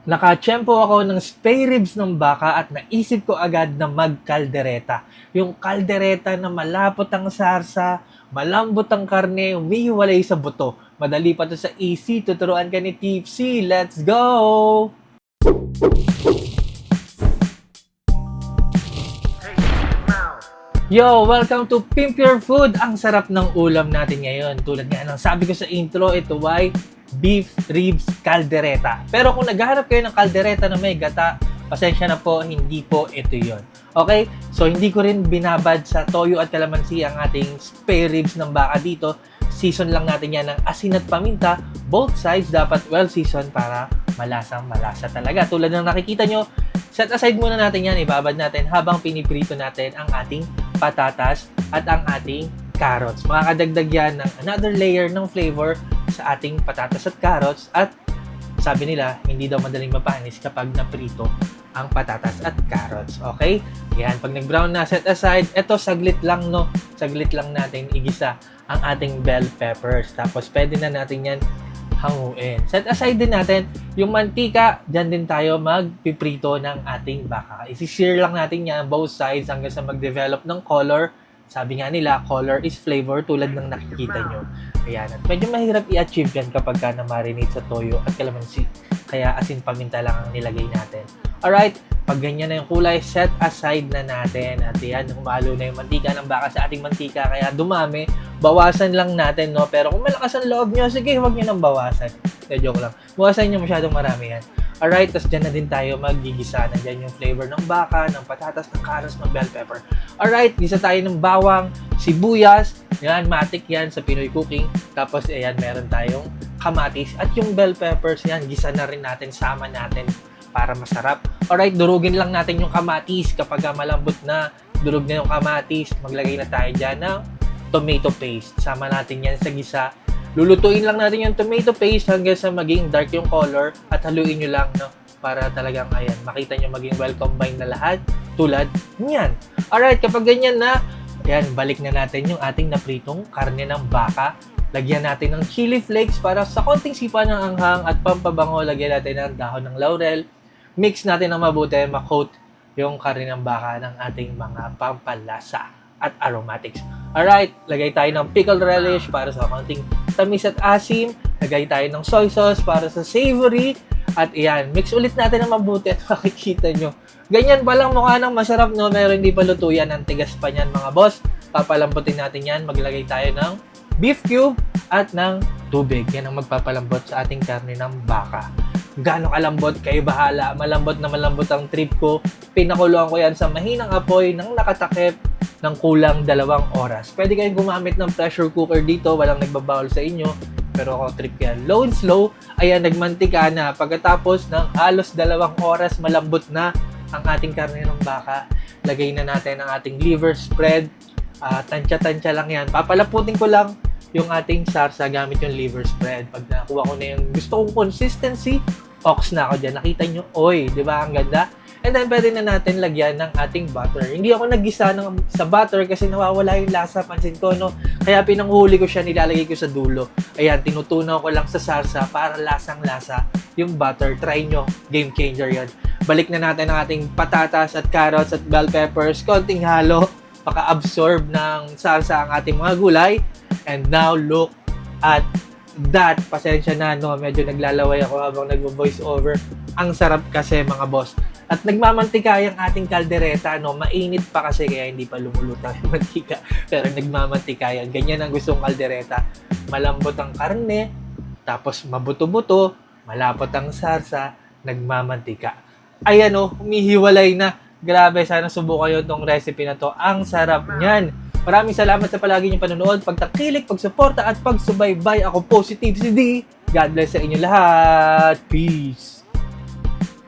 Nakatsyempo ako ng spare ribs ng baka at naisip ko agad na magkaldereta. Yung kaldereta na malapot ang sarsa, malambot ang karne, umihiwalay sa buto. Madali pa to sa easy, tuturuan ka ni Tipsy. Let's go! Yo, welcome to Pimp Your Food! Ang sarap ng ulam natin ngayon. Tulad nga ng sabi ko sa intro, ito ay beef ribs caldereta. Pero kung naghahanap kayo ng caldereta na may gata, pasensya na po, hindi po ito yon. Okay? So, hindi ko rin binabad sa toyo at kalamansi ang ating spare ribs ng baka dito. Season lang natin yan ng asin at paminta. Both sides dapat well seasoned para malasang malasa talaga. Tulad ng nakikita nyo, set aside muna natin yan, ibabad natin habang piniprito natin ang ating patatas at ang ating carrots. Makakadagdag yan ng another layer ng flavor sa ating patatas at carrots at sabi nila, hindi daw madaling mapanis kapag naprito ang patatas at carrots. Okay? Yan, pag nag-brown na, set aside. Ito, saglit lang, no? Saglit lang natin igisa ang ating bell peppers. Tapos, pwede na natin yan hanguin. Set aside din natin yung mantika. Diyan din tayo magpiprito ng ating baka. Isi-sear lang natin yan both sides hanggang sa mag-develop ng color. Sabi nga nila, color is flavor tulad ng nakikita nyo. Ayan. At medyo mahirap i-achieve yan kapag ka na-marinate sa toyo at kalamansi. Kaya asin paminta lang ang nilagay natin. Alright, pag ganyan na yung kulay, set aside na natin. At yan, humalo na yung mantika ng baka sa ating mantika. Kaya dumami, bawasan lang natin, no? Pero kung malakas ang loob nyo, sige, huwag nyo nang bawasan. Joke lang. Bawasan nyo masyadong marami yan. Alright, tas dyan na din tayo magigisa. Nandyan yung flavor ng baka, ng patatas, ng carrots, ng bell pepper. Alright, gisa tayo ng bawang, sibuyas. Yan, matik yan sa Pinoy cooking. Tapos, ayan, meron tayong kamatis. At yung bell peppers, yan, gisa na rin natin, sama natin para masarap. Alright, durugin lang natin yung kamatis. Kapag malambot na, durog na yung kamatis, maglagay na tayo dyan ng tomato paste. Sama natin yan sa gisa. Lulutuin lang natin yung tomato paste hanggang sa maging dark yung color at haluin nyo lang, no? Para talagang, ayan, makita nyo maging well combined na lahat tulad niyan. Alright, kapag ganyan na, ayan, balik na natin yung ating napritong karne ng baka. Lagyan natin ng chili flakes para sa konting sipa ng anghang at pampabango, lagyan natin ng dahon ng laurel. Mix natin ng mabuti, makoat yung karne ng baka ng ating mga pampalasa at aromatics. Alright, lagay tayo ng pickled relish para sa konting tamis at asim. Lagay tayo ng soy sauce para sa savory. At iyan, mix ulit natin ng mabuti at makikita nyo. Ganyan palang mukha ng masarap, no? Meron hindi pa luto yan. Ang tigas pa niyan, mga boss. Papalambutin natin yan. Maglagay tayo ng beef cube at ng tubig. Yan ang magpapalambot sa ating karne ng baka. Gano'ng kalambot, kayo bahala. Malambot na malambot ang trip ko. Pinakuluan ko yan sa mahinang apoy ng nakatakip ng kulang 2 oras. Pwede kayong gumamit ng pressure cooker dito. Walang nagbabawal sa inyo. Pero ako trip yan. Low and slow. Ayan, nagmantika na. Pagkatapos ng halos 2 oras, malambot na ang ating karne ng baka. Lagay na natin ang ating liver spread. Tansya-tansya lang yan. Papalaputin ko lang yung ating sarsa gamit yung liver spread. Pag nakuha ko na yung gusto kong consistency, ox na ako dyan. Nakita nyo, oy, di ba? Ang ganda. And then, pwede na natin lagyan ng ating butter. Hindi ako naggisa sa butter kasi nawawala yung lasa. Pansin ko, no? Kaya pinanghuli ko siya, nilalagay ko sa dulo. Ayan, tinutunaw ko lang sa sarsa para lasang-lasa yung butter. Try nyo. Game changer yan. Balik na natin ang ating patatas at carrots at bell peppers. Konting halo. Maka-absorb ng salsa ang ating mga gulay. And now, look at that. Pasensya na, no? Medyo naglalaway ako habang nag-voice over. Ang sarap kasi, mga boss. At nagmamantika yung ating kaldereta, no? Mainit pa kasi kaya hindi pa lumulutang yung mantika. Pero nagmamantika yan. Ganyan ang gustong kaldereta. Malambot ang karne, tapos mabuto-buto, malapot ang sarsa, nagmamantika. Ayan, no? Humihiwalay na. Grabe, sana subukan nyo itong recipe na to. Ang sarap niyan. Maraming salamat sa palagi niyong panonood, pagtakilik, pagsuporta at pagsubaybay. Ako po si Tipsy D. God bless sa inyo lahat. Peace.